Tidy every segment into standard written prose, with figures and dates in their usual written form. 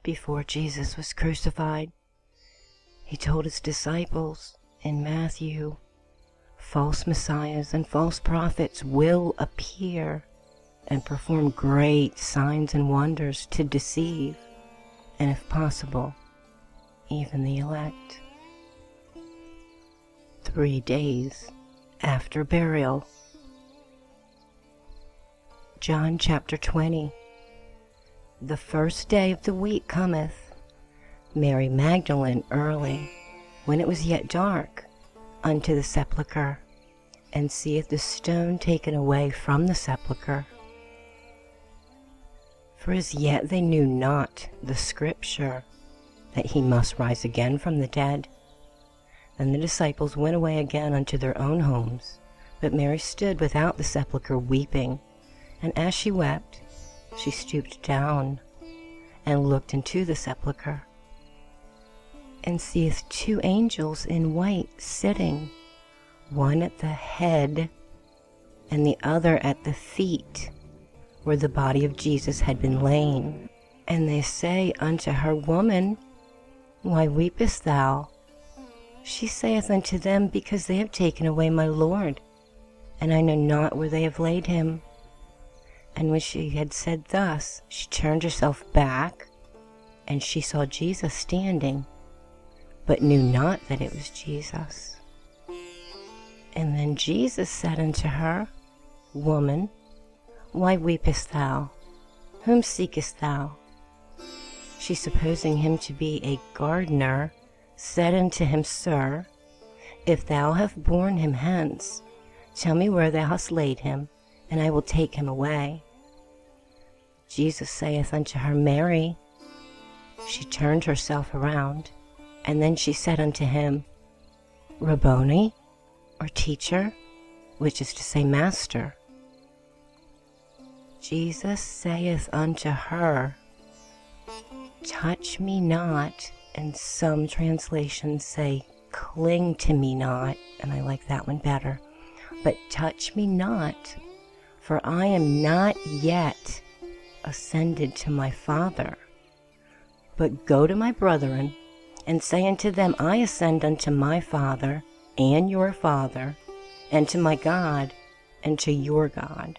before Jesus was crucified, he told his disciples in Matthew, false messiahs and false prophets will appear and perform great signs and wonders to deceive, and if possible, even the elect. 3 days after burial. John chapter 20. The first day of the week cometh, Mary Magdalene early, when it was yet dark, unto the sepulchre, and seeth the stone taken away from the sepulchre. For as yet they knew not the scripture, that he must rise again from the dead. Then the disciples went away again unto their own homes, but Mary stood without the sepulchre weeping. And as she wept, she stooped down, and looked into the sepulchre, and seeth 2 angels in white sitting, one at the head, and the other at the feet, where the body of Jesus had been lain. And they say unto her, Woman, why weepest thou? She saith unto them, Because they have taken away my Lord, and I know not where they have laid him. And when she had said thus, she turned herself back, and she saw Jesus standing, but knew not that it was Jesus. And then Jesus said unto her, Woman, why weepest thou? Whom seekest thou? She, supposing him to be a gardener, said unto him, Sir, if thou have borne him hence, tell me where thou hast laid him, and I will take him away. Jesus saith unto her, Mary. She turned herself around, and then she said unto him, Rabboni, or teacher, which is to say, Master. Jesus saith unto her, Touch me not, and some translations say, Cling to me not, and I like that one better. But touch me not, for I am not yet ascended to my Father. But go to my brethren, and say unto them, I ascend unto my Father, and your Father, and to my God, and to your God.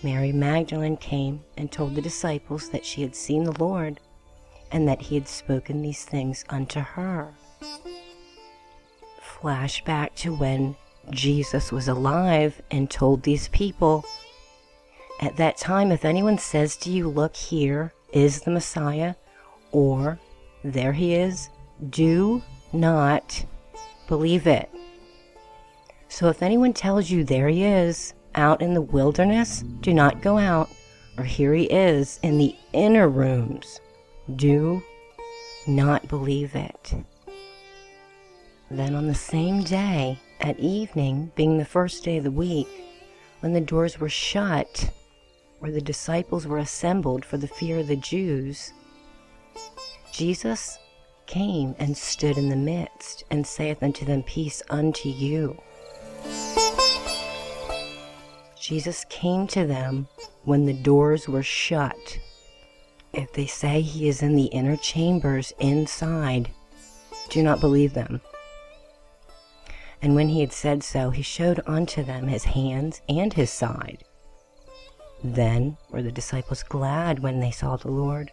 Mary Magdalene came and told the disciples that she had seen the Lord, and that he had spoken these things unto her. Flashback to when Jesus was alive and told these people, at that time, if anyone says to you, Look, here is the Messiah, or there he is, do not believe it. So if anyone tells you there he is out in the wilderness, do not go out, or here he is in the inner rooms, do not believe it. Then on the same day, at evening, being the first day of the week, when the doors were shut, where the disciples were assembled for the fear of the Jews, Jesus came and stood in the midst, and saith unto them, Peace unto you. Jesus came to them when the doors were shut. If they say he is in the inner chambers inside, do not believe them. And when he had said so, he showed unto them his hands and his side. Then were the disciples glad when they saw the Lord.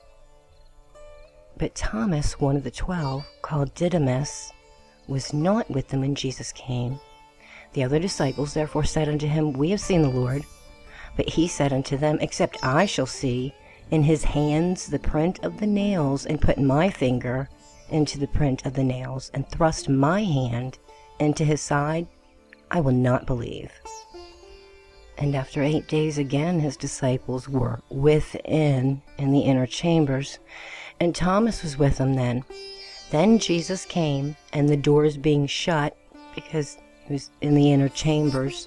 But Thomas, one of the 12, called Didymus, was not with them when Jesus came. The other disciples therefore said unto him, We have seen the Lord. But he said unto them, Except I shall see in his hands the print of the nails, and put my finger into the print of the nails, and thrust my hand into his side, I will not believe. And after 8 days again his disciples were within in the inner chambers, and Thomas was with them then. Then Jesus came, and the doors being shut, because he was in the inner chambers,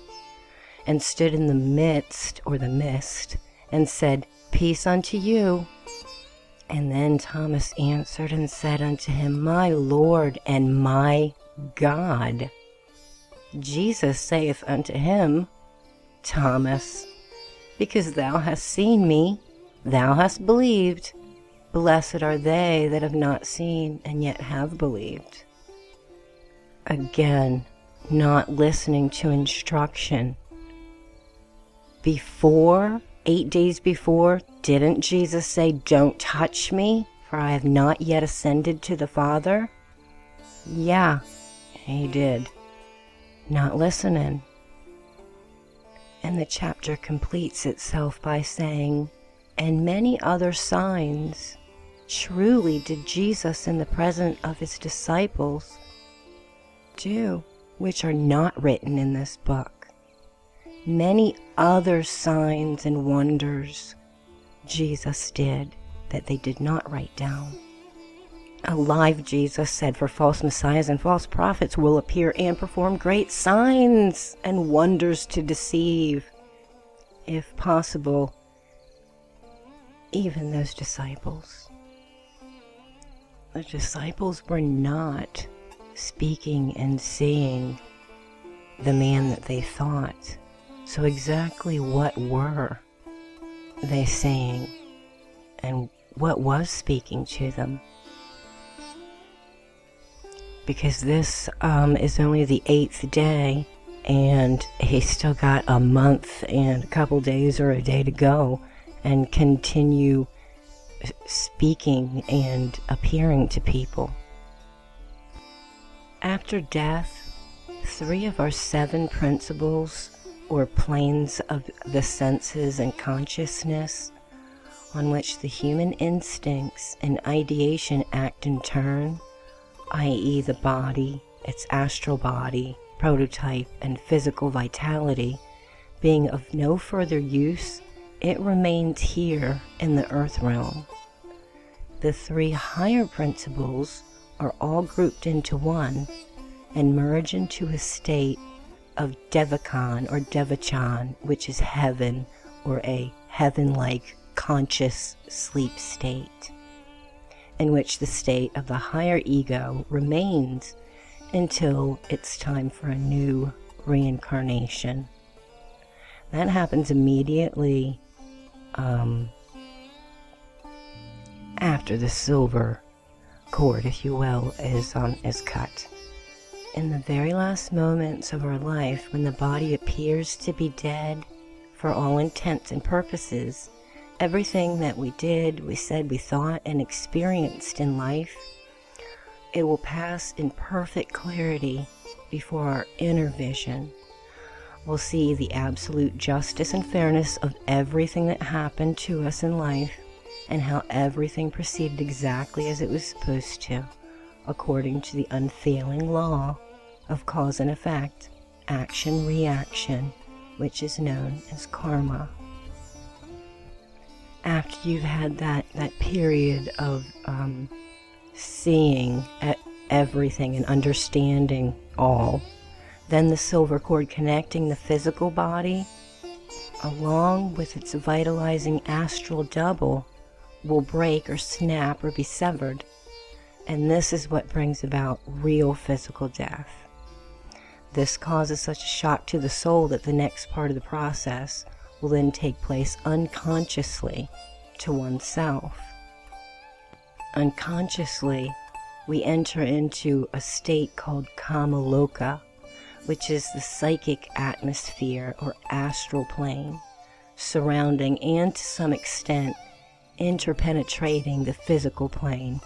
and stood in the midst, or the mist, and said, Peace unto you. And then Thomas answered and said unto him, My Lord and my God. Jesus saith unto him, Thomas, because thou hast seen me, thou hast believed. Blessed are they that have not seen and yet have believed. Again, not listening to instruction. Before, 8 days before, didn't Jesus say, "Don't touch me, for I have not yet ascended to the Father"? Yeah, he did. Not listening. And the chapter completes itself by saying, "And many other signs truly did Jesus in the presence of his disciples do, which are not written in this book." Many other signs and wonders Jesus did that they did not write down. Alive, Jesus said, "For false messiahs and false prophets will appear and perform great signs and wonders to deceive, if possible, even those disciples." The disciples were not speaking and seeing the man that they thought. So exactly what were they saying, and what was speaking to them? Because this is only the 8th day, and he's still got a month and a couple days or a day to go, and continue speaking and appearing to people. After death, 3 of our 7 principles, or planes of the senses and consciousness, on which the human instincts and ideation act in turn, i.e. the body, its astral body, prototype, and physical vitality, being of no further use, it remains here in the earth realm. The 3 higher principles are all grouped into one and merge into a state of Devakan or Devachan, which is heaven, or a heaven-like conscious sleep state, in which the state of the higher ego remains until it's time for a new reincarnation. That happens immediately after the silver cord, if you will, is cut. In the very last moments of our life, when the body appears to be dead for all intents and purposes, everything that we did, we said, we thought, and experienced in life, it will pass in perfect clarity before our inner vision. We'll see the absolute justice and fairness of everything that happened to us in life, and how everything proceeded exactly as it was supposed to, according to the unfailing law of cause and effect, action-reaction, which is known as karma. After you've had that period of seeing everything and understanding all, then the silver cord connecting the physical body, along with its vitalizing astral double, will break or snap or be severed. And this is what brings about real physical death. This causes such a shock to the soul that the next part of the process will then take place unconsciously to oneself. Unconsciously, we enter into a state called Kamaloka, which is the psychic atmosphere or astral plane, surrounding and to some extent interpenetrating the physical plane,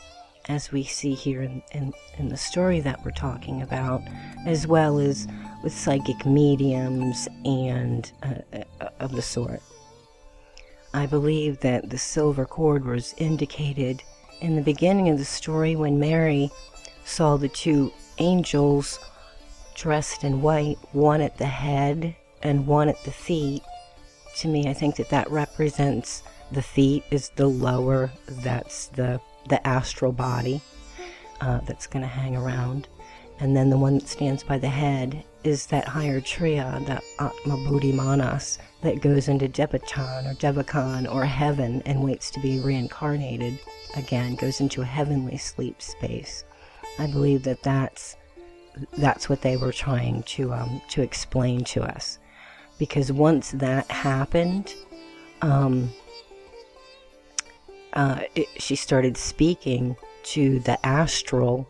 as we see here in the story that we're talking about, as well as with psychic mediums and of the sort. I believe that the silver cord was indicated in the beginning of the story when Mary saw the 2 angels dressed in white, one at the head and one at the feet. To me, I think that represents the feet is the lower, that's the astral body that's going to hang around. And then the one that stands by the head is that higher tria, the Atma Buddhi Manas, that goes into Devachan or Devakan or heaven and waits to be reincarnated again, goes into a heavenly sleep space. I believe that that's what they were trying to explain to us. Because once that happened, she started speaking to the astral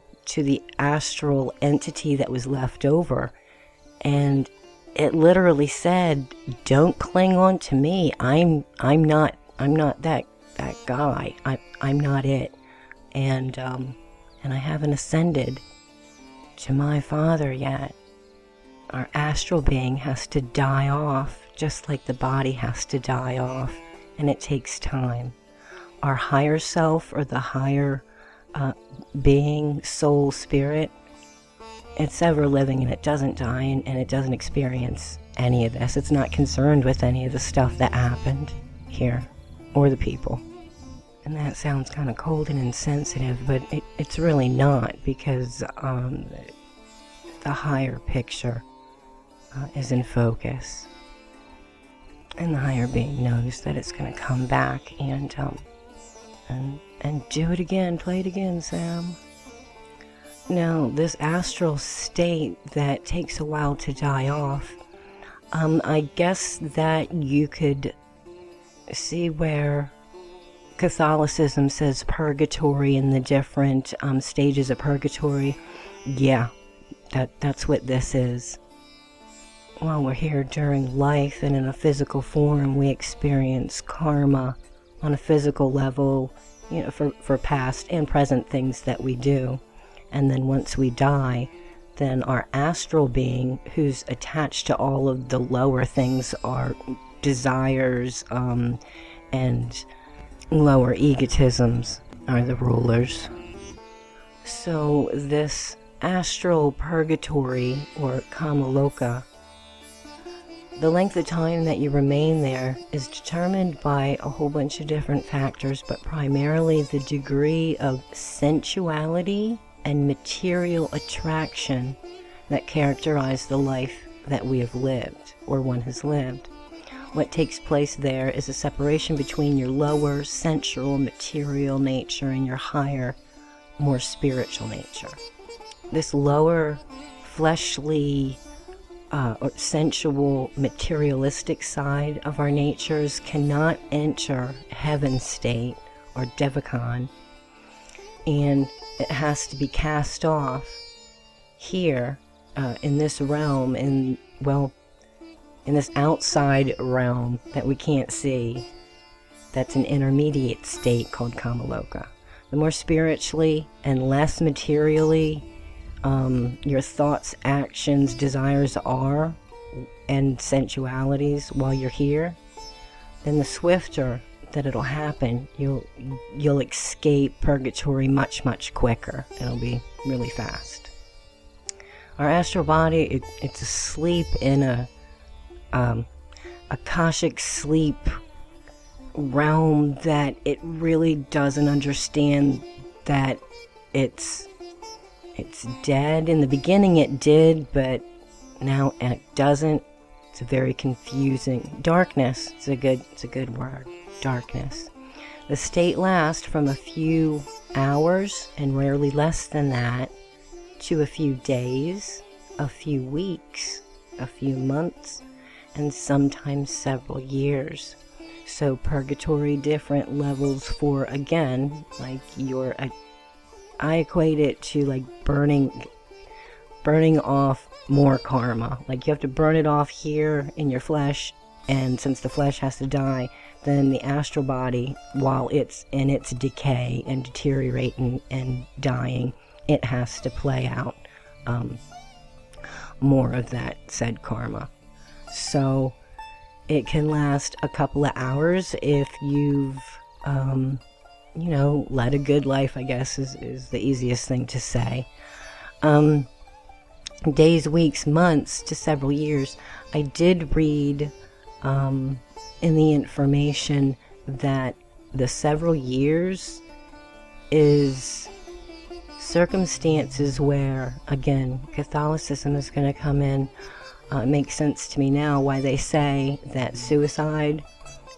entity that was left over, and it literally said, "Don't cling on to me. I'm not that guy. I'm not it." And I haven't ascended to my Father yet. Our astral being has to die off, just like the body has to die off, and it takes time. Our higher self, or the higher being, soul, spirit, it's ever living, and it doesn't die, and it doesn't experience any of this. It's not concerned with any of the stuff that happened here, or the people. And that sounds kind of cold and insensitive, but it's really not, because the higher picture is in focus. And the higher being knows that it's going to come back and do it again. Play it again, Sam. Now, this astral state that takes a while to die off, I guess that you could see where Catholicism says purgatory and the different stages of purgatory. Yeah, that's what this is. While we're here during life and in a physical form, we experience karma on a physical level, for past and present things that we do. And then once we die, then our astral being, who's attached to all of the lower things, our desires and lower egotisms, are the rulers. So this astral purgatory, or kamaloka, the length of time that you remain there is determined by a whole bunch of different factors, but primarily the degree of sensuality and material attraction that characterize the life that we have lived, or one has lived. What takes place there is a separation between your lower sensual material nature and your higher, more spiritual nature. This lower fleshly or sensual materialistic side of our natures cannot enter heaven state, or devachan, and it has to be cast off here in this realm, in this outside realm that we can't see. That's an intermediate state called kamaloka. The more spiritually and less materially your thoughts, actions, desires are, and sensualities while you're here, then the swifter that it'll happen. You'll escape purgatory much, much quicker. It'll be really fast. Our astral body, it's asleep in a akashic sleep realm that it really doesn't understand that it's dead. In the beginning it did, but now it doesn't. It's a very confusing darkness. It's a good word. Darkness. The state lasts from a few hours, and rarely less than that, to a few days, a few weeks, a few months, and sometimes several years. So purgatory, different levels for, again, like I equate it to like burning off more karma. Like you have to burn it off here in your flesh, and since the flesh has to die, then the astral body, while it's in its decay and deteriorating and dying, it has to play out more of that said karma. So it can last a couple of hours if you've led a good life, I guess is the easiest thing to say. Days, weeks, months to several years. I did read in the information that the several years is circumstances where, again, Catholicism is going to come in. It makes sense to me now why they say that suicide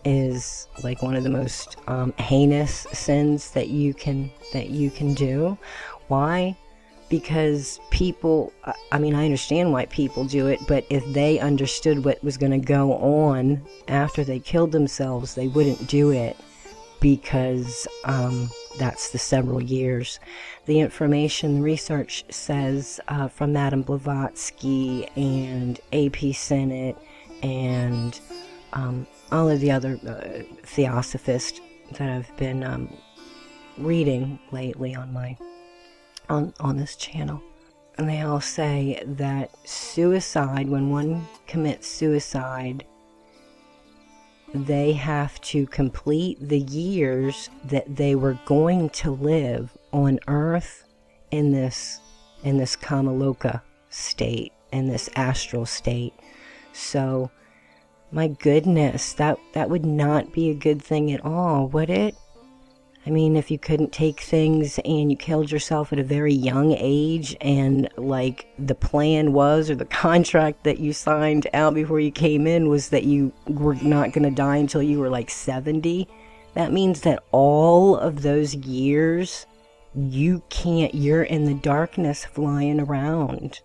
is like one of the most heinous sins that you can do. Why? Because people, I understand why people do it, but if they understood what was going to go on after they killed themselves, they wouldn't do it. because that's the several years. The information research says from Madame Blavatsky and A.P. Sennett and all of the other theosophists that I've been reading lately on my on this channel. And they all say that suicide, when one commits suicide, they have to complete the years that they were going to live on Earth in this Kamaloka state, in this astral state. So, my goodness, that would not be a good thing at all, would it? I mean, if you couldn't take things and you killed yourself at a very young age, and like the plan was, or the contract that you signed out before you came in was that you were not going to die until you were like 70, that means that all of those years you're in the darkness flying around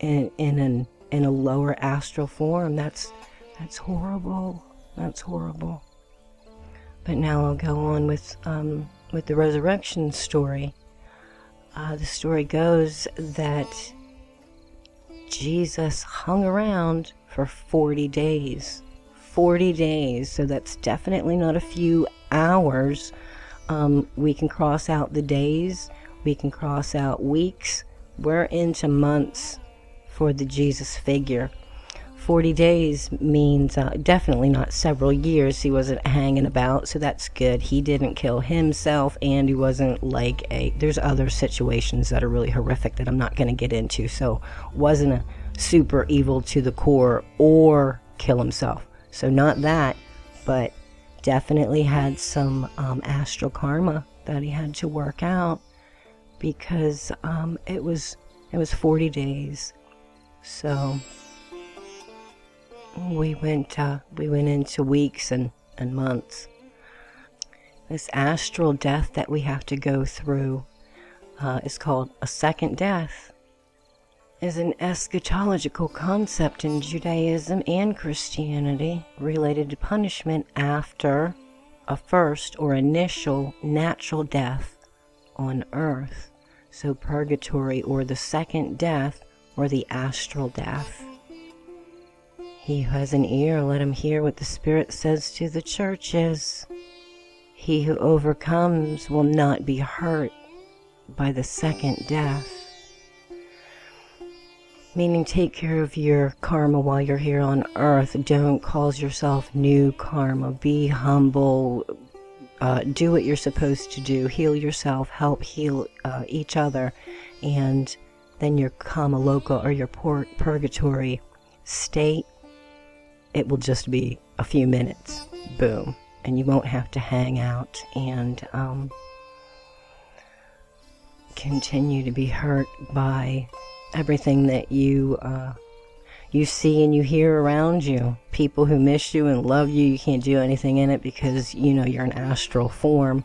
in a lower astral form. That's horrible. That's horrible. But now I'll go on with the resurrection story. The story goes that Jesus hung around for 40 days. 40 days, so that's definitely not a few hours. We can cross out the days. We can cross out weeks. We're into months for the Jesus figure. 40 days means definitely not several years. He wasn't hanging about, so that's good. He didn't kill himself, and he wasn't like there's other situations that are really horrific that I'm not going to get into, so wasn't a super evil to the core or kill himself. So not that, but definitely had some astral karma that he had to work out, because it was 40 days. So we went into weeks and months. This astral death that we have to go through is called a second death. Is an eschatological concept in Judaism and Christianity related to punishment after a first or initial natural death on earth. So purgatory, or the second death, or the astral death. He who has an ear, let him hear what the Spirit says to the churches. He who overcomes will not be hurt by the second death. Meaning, take care of your karma while you're here on earth. Don't cause yourself new karma. Be humble. Do what you're supposed to do. Heal yourself. Help heal each other. And then your Kamaloka, or your purgatory state, it will just be a few minutes. Boom. And you won't have to hang out and continue to be hurt by everything that you see and you hear around you. People who miss you and love you, you can't do anything in it because, you're an astral form.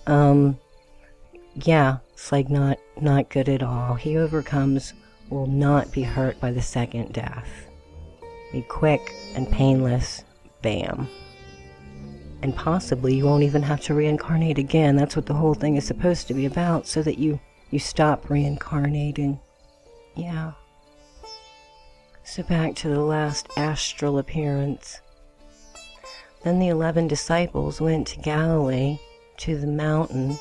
Yeah, it's like not good at all. He overcomes will not be hurt by the second death. Be quick and painless. Bam. And possibly you won't even have to reincarnate again. That's what the whole thing is supposed to be about, so that you stop reincarnating. Yeah. So back to the last astral appearance. Then the 11 disciples went to Galilee, to the mountain,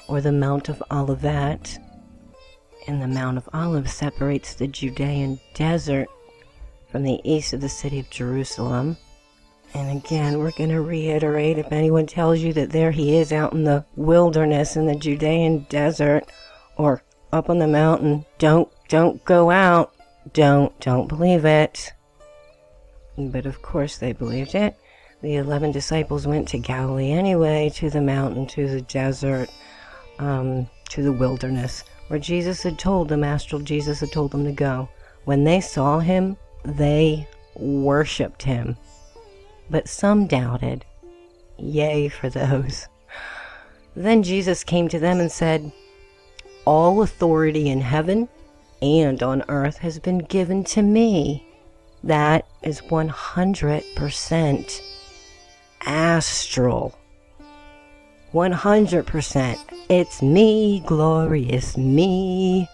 or the Mount of Olivet. And the Mount of Olives separates the Judean desert from the east of the city of Jerusalem. And again, we're going to reiterate, if anyone tells you that there he is out in the wilderness in the Judean desert, or up on the mountain, don't go out. Don't believe it. But of course they believed it. The 11 disciples went to Galilee anyway, to the mountain, to the desert, to the wilderness, where Jesus had told them, astral Jesus had told them to go. When they saw him, they worshipped him. But some doubted. Yay for those. Then Jesus came to them and said, "All authority in heaven and on earth has been given to me." That is 100% astral. 100%. It's me, glorious me.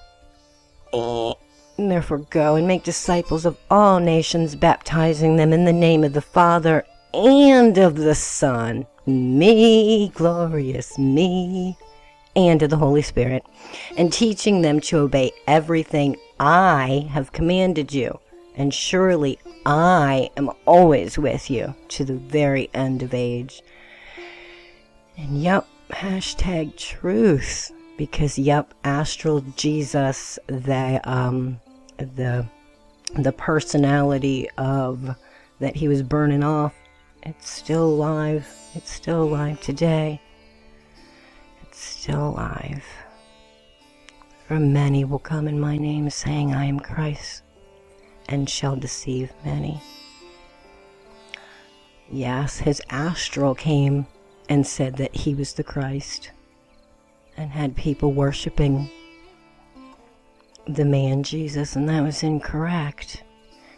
Therefore go and make disciples of all nations, baptizing them in the name of the Father and of the Son, me, glorious me, and of the Holy Spirit, and teaching them to obey everything I have commanded you. And surely I am always with you to the very end of age. And yep, hashtag truth, because yep, Astral Jesus, the personality of that he was burning off, it's still alive. It's still alive today. It's still alive. For many will come in my name, saying, I am Christ, and shall deceive many. Yes, his astral came and said that he was the Christ, and had people worshiping the man Jesus, and that was incorrect,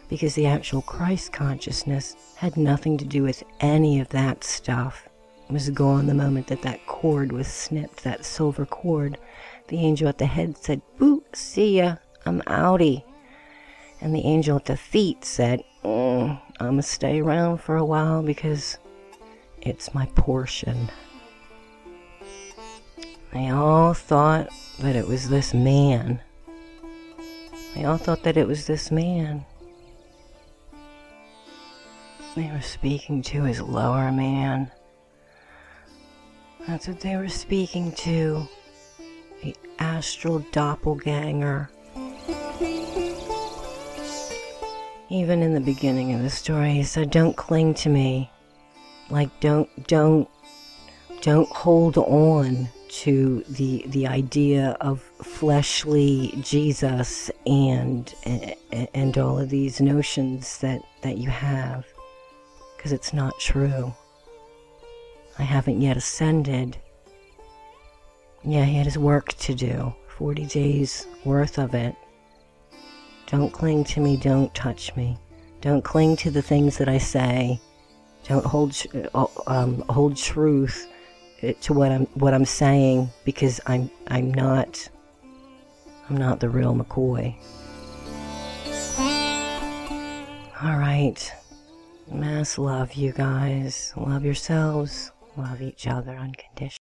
because the actual Christ consciousness had nothing to do with any of that stuff. It was gone the moment that that cord was snipped, that silver cord. The angel at the head said, boo, see ya, I'm outie. And the angel at the feet said, I'm gonna stay around for a while because it's my portion. They all thought that it was this man. They all thought that it was this man. They were speaking to his lower man. That's what they were speaking to. The astral doppelganger. Even in the beginning of the story, he said, don't cling to me. Like, don't hold on to the idea of fleshly Jesus and all of these notions that you have, because it's not true. I haven't yet ascended. Yeah, he had his work to do, 40 days worth of it. Don't cling to me, don't touch me. Don't cling to the things that I say. Don't hold truth to what I'm saying, because I'm not the real McCoy. All right, mass love, you guys. Love yourselves. Love each other unconditionally.